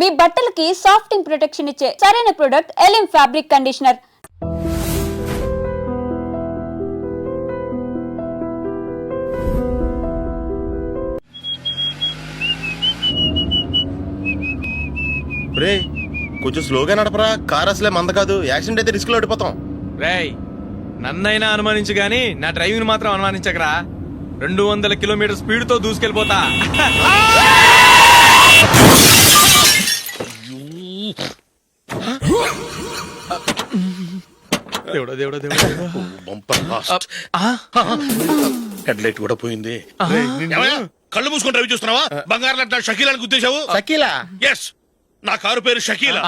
మీ బట్టలకి సాఫ్టింగ్ ప్రొటెక్షన్ ఇచ్చే సరైన ప్రొడక్ట్ ఎలిమ్ ఫ్యాబ్రిక్ కండిషనర్. రే కొంచెం స్లోగా నడపరా, కార్ అసలే మంద కాదు, యాక్సిడెంట్ అయితే రిస్క్ లో ఓడిపోతాం. రేయ్ నన్నైనా అనుమానించు గాని నా డ్రైవింగ్ మాత్రం అనుమానించకరా. 200 కిలోమీటర్ స్పీడ్ తో దూసుకెళ్ళిపోతా. దేవుడా దేవుడా దేవుడా, హెడ్ లైట్ కూడా పోయింది. కళ్ళు మూసుకొని డ్రైవ్ చూస్తున్నావా? బంగారం లాంటి షకీలాని గుర్తించావు? షకీలా? ఎస్, నా కారు పేరు Shakeela.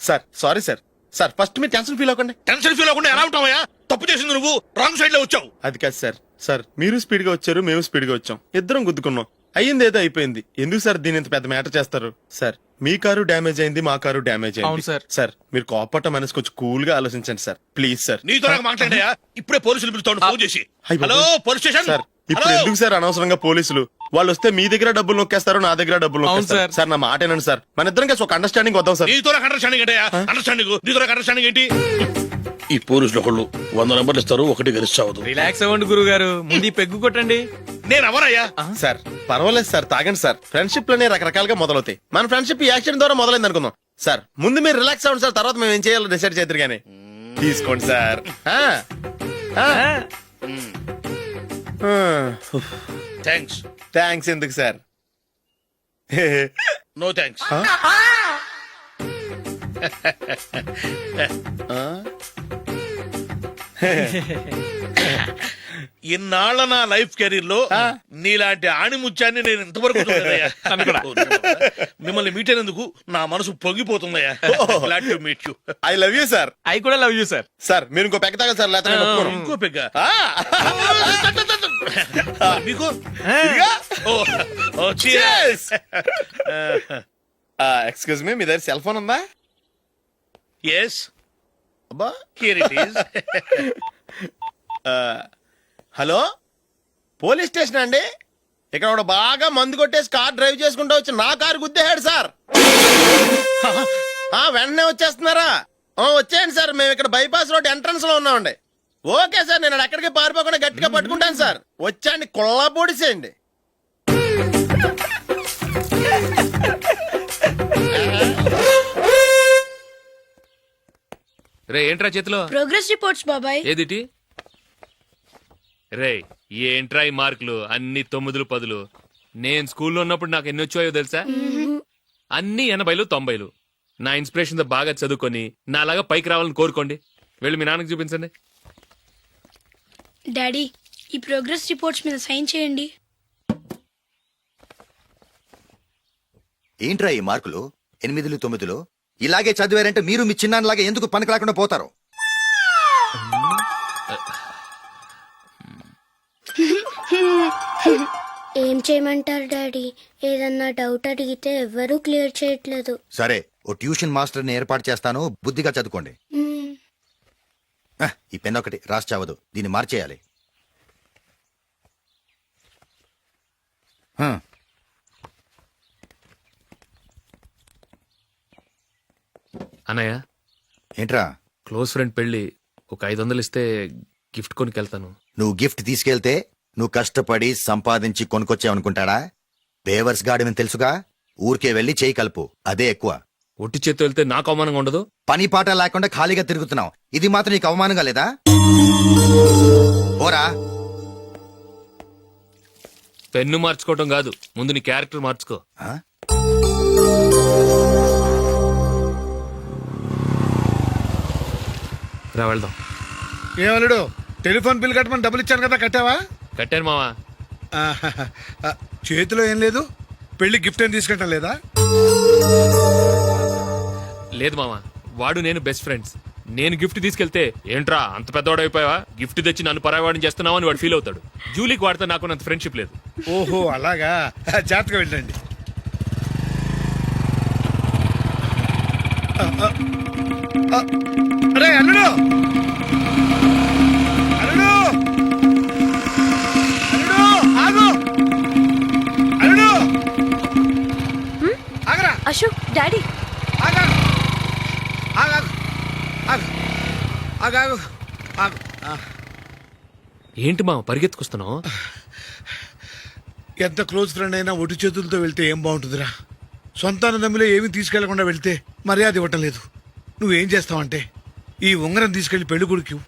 Sir sorry sir. Sir first మీరు టెన్షన్ ఫీల్ అవ్వకండి. టెన్షన్ ఫీల్ అవ్వకుండా ఎలా ఉంటావయ్యా? తప్పు చేసింది నువ్వు, రాంగ్ సైడ్ లో వచ్చావు. అది కాదు సార్. సార్ మీరు స్పీడ్ గా వచ్చారు, మేము స్పీడ్ గా వచ్చాం, ఇద్దరం గుద్దుకున్నాం. అయ్యింది ఏదో అయిపోయింది. ఎందుకు సార్ దీని ఇంత పెద్ద మ్యాటర్ చేస్తారు? సార్ మీ కారు డ్యామేజ్ అయింది, మా కారు డ్యామేజ్ అయింది. సార్ మీరు కోపట్ట మనసు కొంచెం కూల్ గా ఆలోచించండి సార్, ప్లీజ్ సార్. నీతో నాకు మాట్లాడాయా? ఇప్పుడే పోలీసులు పిలుస్తాను, ఫోన్ చేసి. Hello police station. సార్ ఇప్పుడు ఎందుకు సార్ అనవసరంగా పోలీసులు? వాళ్ళు వస్తే మీ దగ్గర డబ్బులు నొక్కేస్తారు, నా దగ్గర డబ్బులు నొక్కేస్తారు. సార్ నా మాట ఏనండి సార్, మన ఇద్దరం కలిసి ఒక అండర్స్టాండింగ్ వద్దాం సార్. నీతో నాకు అండర్స్టాండింగ్ ఏంటయ్యా? అండర్స్టాండింగ్ నీతో నాకు అండర్స్టాండింగ్ ఏంటి? ఈ పోలీసులు ఒకళ్ళు 100 నెంబర్లు ఇస్తారు, ఒకటి గెలిచావదు. రిలాక్స్ అవ్వండి గురువు గారు, ముందు పెగ్గు కొట్టండి. నేను ఎవరయ్యా? సార్ పర్వాలేదు సార్, తాగండి సార్. ఫ్రెండ్షిప్ లోనే రకరకాలుగా మొదలవుతాయి. మన ఫ్రెండ్షిప్ ఈ యాక్సిడెంట్ ద్వారా మొదలైంది అనుకుందాం. సార్ ముందు మీరు రిలాక్స్ అవ్వండి సార్, తర్వాత మేము ఏం చేయాలో డిసైడ్ చేద్దరు గానీ. తీసుకోండి సార్. థ్యాంక్స్. థ్యాంక్స్ ఎందుకు సార్? No thanks. ఇన్నాళ్ళ నా లైఫ్ కెరీర్ లో నీలాంటి ఆణిముత్యాన్ని నేను ఇంతవరకు చూడలేదయ్యా. మిమ్మల్ని మీట్ అయినందుకు నా మనసు పొంగిపోతుందయ్యా. Glad to meet you. I love you sir. I కూడా లవ్ యూ సార్. సార్ మీరు ఇంకో పెక్క తాగండి సార్, లేకపోతే నేను ఒప్పుకోను. ఇంకో పెగ్గ మీకు? ఎక్స్క్యూజ్ మీ, మీ దగ్గర సెల్ ఫోన్ ఉందా? ఎస్, అబ్బా here it is. Hello police station అండి. ఇక్కడ ఒకడు బాగా మందు కొట్టేసి కార్ డ్రైవ్ చేసుకుంటూ వచ్చి నా కారు గుద్దేశాడు సార్. వెంటనే వచ్చేస్తున్నారా? వచ్చేయండి సార్, మేము ఇక్కడ బైపాస్ రోడ్ ఎంట్రన్స్ లో ఉన్నామండి. ఓకే సార్, నేను ఎక్కడికి పారిపోకుండా గట్టిగా పట్టుకుంటాను సార్. వచ్చాండి, కుళ్ళ పొడిసేయండి. రే ఏంట్రా చేతిలో? ప్రోగ్రెస్ రిపోర్ట్స్ బాబాయ్. ఏదిటి? రే ఏంట్రా ఈ మార్కులు అన్ని 9, 10? నేను స్కూల్లో ఉన్నప్పుడు నాకు ఎన్ని వచ్చాయో తెలుసా? అన్ని 80, 90. నా ఇన్స్పిరేషన్ తో బాగా చదువుకొని నాలాగా పైకి రావాలని కోరుకోండి. వెళ్ళి మీ నాన్నకి చూపించండి. డాడీ ఈ ప్రోగ్రెస్ రిపోర్ట్స్ మీద సైన్ చేయండి. ఏంట్రా ఈ మార్కులు 8, 9? ఇలాగే చదివారంటే మీరు మీ చిన్నాన్నలాగా ఎందుకు పనికిలాకుండా పోతారు? ఏం చేయమంటారు డాడీ? ఏదన్నా డౌట్ అడిగితే ఎవ్వరూ క్లియర్ చేయట్లేదు. సరే, ఓ ట్యూషన్ మాస్టర్ ని ఏర్పాటు చేస్తాను, బుద్ధిగా చదువుకోండి. ఈ పెన్ ఒకటి రాసి చావదు, దీన్ని మార్చేయాలి. అన్నయ్య ఏంట్రా? క్లోజ్ ఫ్రెండ్ పెళ్లి, ఒక 500 ఇస్తే గిఫ్ట్ కొనికెళ్తాను. నువ్వు గిఫ్ట్ తీసుకెళ్తే నువ్వు కష్టపడి సంపాదించి కొనుక్కొచ్చావనుకుంటాడా? బేవర్స్ గాడమని తెలుసుగా, ఊరికే వెళ్లి చేయి కలుపు, అదే ఎక్కువ. ఒట్టి చేత్తో వెళ్తే నాకు అవమానంగా ఉండదు? పని పాట లేకుండా ఖాళీగా తిరుగుతున్నావు, ఇది మాత్రం నీకు అవమానంగా లేదా? పోరా. పెన్ను మార్చుకోవటం కాదు, ముందు నీ క్యారెక్టర్ మార్చుకో. రా వెళ్దాం. ఏమలుడు, టెలిఫోన్ బిల్ కట్టమని డబ్బులు ఇచ్చాను కదా, కట్టావా? కట్టాను మావా. చేతిలో ఏం లేదు, పెళ్లి గిఫ్ట్ ఏం తీసుకుంటా లేదా? లేదు మావా, వాడు నేను బెస్ట్ ఫ్రెండ్స్. నేను గిఫ్ట్ తీసుకెళ్తే ఏంట్రా అంత పెద్దవాడు అయిపోయావా, గిఫ్ట్ తెచ్చి నన్ను పరాయవాడిని చేస్తున్నావు అని వాడు ఫీల్ అవుతాడు. జూలీకి వాడితే నాకు అంత ఫ్రెండ్షిప్ లేదు. ఓహో అలాగా, జాగ్రత్తగా వెళ్ళండి. అరే అల్లుడు, అల్లుడు, అల్లుడు ఆగు, అల్లుడు ఆగరా. అశోక్ డాడీ ఆగాగు ఆగాగు ఆగు ఆగాగు ఆగు ఏంటి మా పరిగెత్తుకొస్తున్నావు? ఎంత క్లోజ్ ఫ్రెండ్ అయినా ఒటి చేతులతో వెళ్తే ఏం బాగుంటుందిరా. సొంతాన నమ్మిలో ఏమీ తీసుకెళ్లకుండా వెళ్తే మర్యాద ఇవ్వటం లేదు. నువ్వేం చేస్తావంటే ఈ ఉంగరం తీసుకెళ్లి పెళ్లి కొడుకు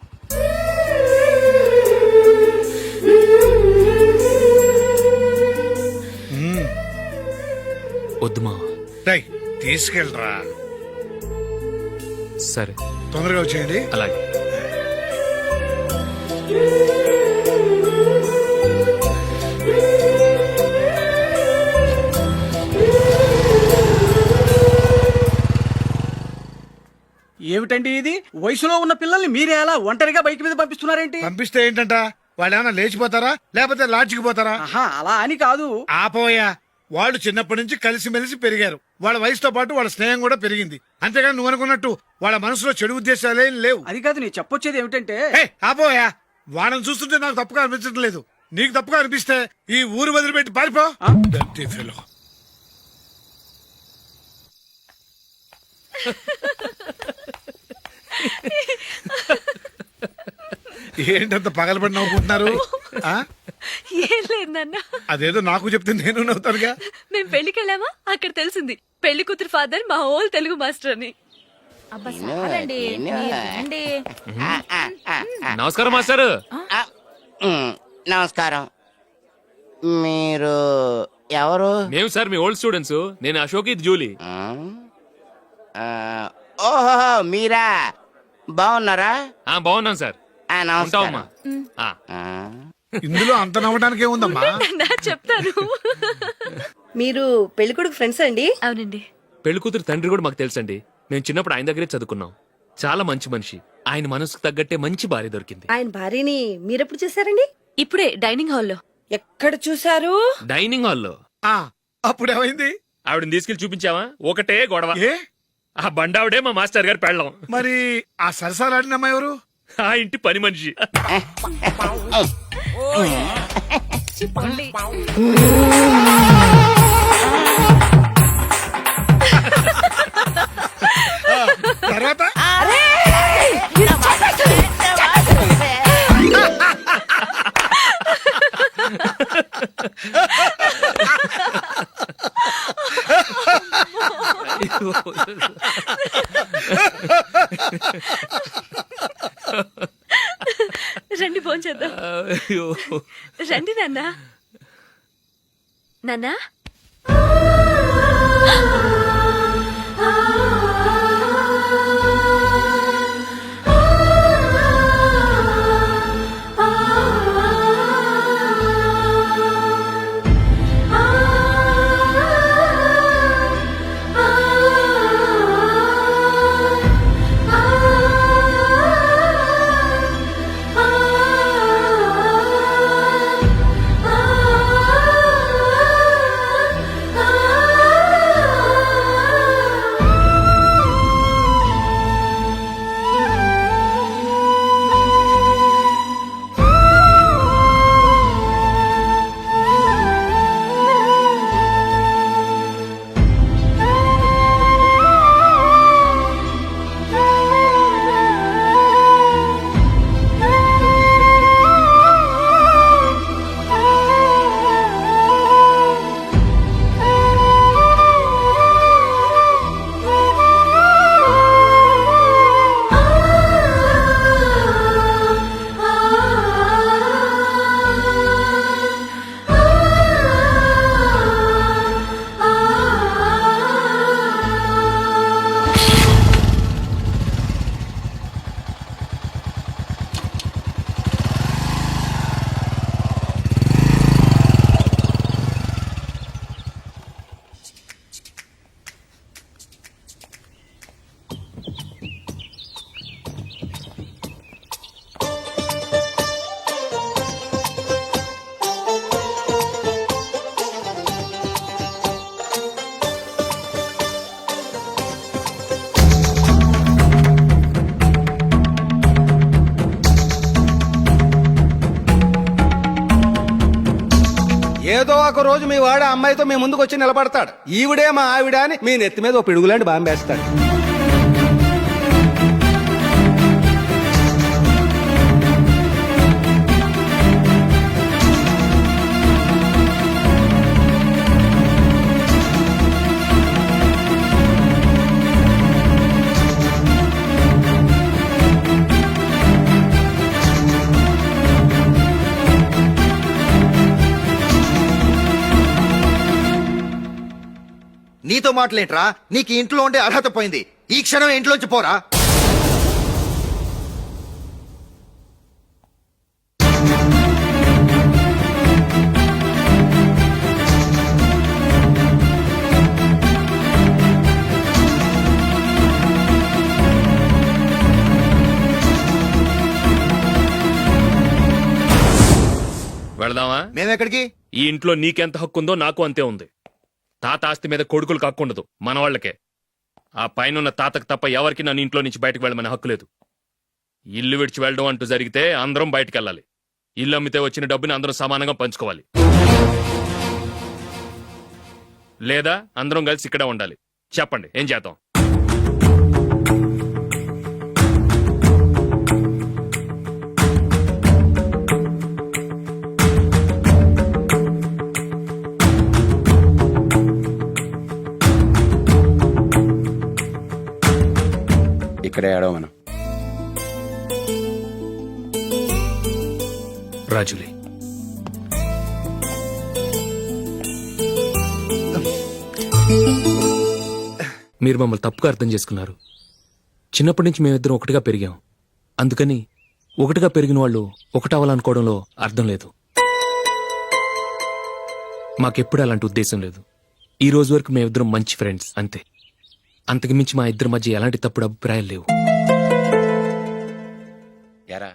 వద్దు మా. తీసుకెళ్ళరా. సరే తొందరగా వచ్చేయండి. అలాగే. ఏమిటండి ఇది? వయసులో ఉన్న పిల్లల్ని మీరే అలా ఒంటరిగా బైక్ మీద పంపిస్తున్నారేంటి? పంపిస్తే ఏంటంట, వాళ్ళు ఏమైనా లేచిపోతారా లేకపోతే లాడ్జికి పోతారా? ఆహా, అలా అని కాదు. ఆపోయా, వాళ్ళు చిన్నప్పటి నుంచి కలిసిమెలిసి పెరిగారు. వాళ్ళ వయసుతో పాటు వాళ్ళ స్నేహం కూడా పెరిగింది. అంతేగాని నువ్వు అనుకున్నట్టు వాళ్ళ మనసులో చెడు ఉద్దేశాలేం లేవు. అది కాదు, నేను చెప్పొచ్చేది ఏమిటంటే, ఆపోయా, వాళ్ళని చూస్తుంటే నాకు తప్పుగా అనిపించడం లేదు. నీకు తప్పుగా అనిపిస్తే ఈ ఊరు వదిలిపెట్టి పారిపో. Dirty fellow. ఏంటంత పగలబడి నవ్వుకుంటున్నారు? ఏం లేదు నాన్న. అదేదో నాకు చెప్తే నేను నవ్వుతానుగా. మేము పెళ్లికి వెళ్ళామా, అక్కడ తెలిసింది పెళ్లి కూతురు ఫాదర్ మా హోల్ తెలుగు మాస్టర్ అని. నమస్కారం మాస్టర్. నమస్కారం. మీరు ఎవరు? మేము సార్ మీ ఓల్డ్ స్టూడెంట్స్. నేను అశోక్, ఇది జూలీ. ఓహో, మీరా? బాగున్నారా? బాగున్నాం సార్. నమస్కారం. ఇందులో అంత నవ్వడానికి ఏముందమ్మా? చెప్తాను. మీరు పెళ్ళికొడుకు ఫ్రెండ్స్ అండి? అవునండి. పెళ్లి కూతురు తండ్రి కూడా మాకు తెలుసండి. మేము చిన్నప్పుడు ఆయన దగ్గరే చదువుకున్నాం. చాలా మంచి మనిషి. ఆయన మనసుకు తగ్గట్టే మంచి భార్య దొరికింది. ఆయన భార్యని మీరెప్పుడు చూసారండి? ఇప్పుడే డైనింగ్ హాల్లో. ఎక్కడ చూసారు? డైనింగ్ హాల్లో. అప్పుడు ఏమైంది? ఆవిడని తీసుకెళ్లి చూపించావా? ఒకటే గొడవ. ఏ? ఆ బండావిడే మా మాస్టర్ గారు పెళ్ళం. మరి ఆ సరసాలాడిన అమ్మాయి ఎవరు? ఆ ఇంటి పని మనిషి. తర్వాత రండి భోంచేద్దాం. రండి నాన్న. నాన్న ఏదో ఒక రోజు మీ వాడు అమ్మాయితో మీ ముందుకు వచ్చి నిలబడతాడు. ఈవిడే మా ఆవిడ అని మీ నెత్తి మీద ఓ పిడుగులాంటి బాంబేస్తాడు. నీతో మాటలేంట్రా? నీకు ఇంట్లో ఉండే అర్హత పోయింది. ఈ క్షణం ఇంట్లోంచి పోరా. వెళదామా? మేమెక్కడికి? ఈ ఇంట్లో నీకెంత హక్కు ఉందో నాకు అంతే ఉంది. తాత ఆస్తి మీద కొడుకులు కాకుండదు, మన వాళ్ళకే. ఆ పైన తాతకు తప్ప ఎవరికి నన్ను ఇంట్లో నుంచి బయటకు వెళ్ళమనే హక్కు లేదు. ఇల్లు విడిచి వెళ్ళడం అంటూ జరిగితే అందరం బయటకు వెళ్ళాలి. ఇల్లు అమ్మితే వచ్చిన డబ్బుని అందరం సమానంగా పంచుకోవాలి. లేదా అందరం కలిసి ఇక్కడే ఉండాలి. చెప్పండి, ఏం చేద్దాం? ఇక్కడే ఏడవను. రాజులే, మీరు మమ్మల్ని తప్పుగా అర్థం చేసుకున్నారు. చిన్నప్పటి నుంచి మేమిద్దరం ఒకటిగా పెరిగాం. అందుకని ఒకటిగా పెరిగిన వాళ్ళు ఒకటవ్వాలనుకోవడంలో అర్థం లేదు. మాకెప్పుడు అలాంటి ఉద్దేశం లేదు. ఈ రోజు వరకు మేమిద్దరం మంచి ఫ్రెండ్స్ అంతే. అంతకు మించి మా ఇద్దరి మధ్య ఎలాంటి తప్పుడు అభిప్రాయాలు లేవు. ఎరా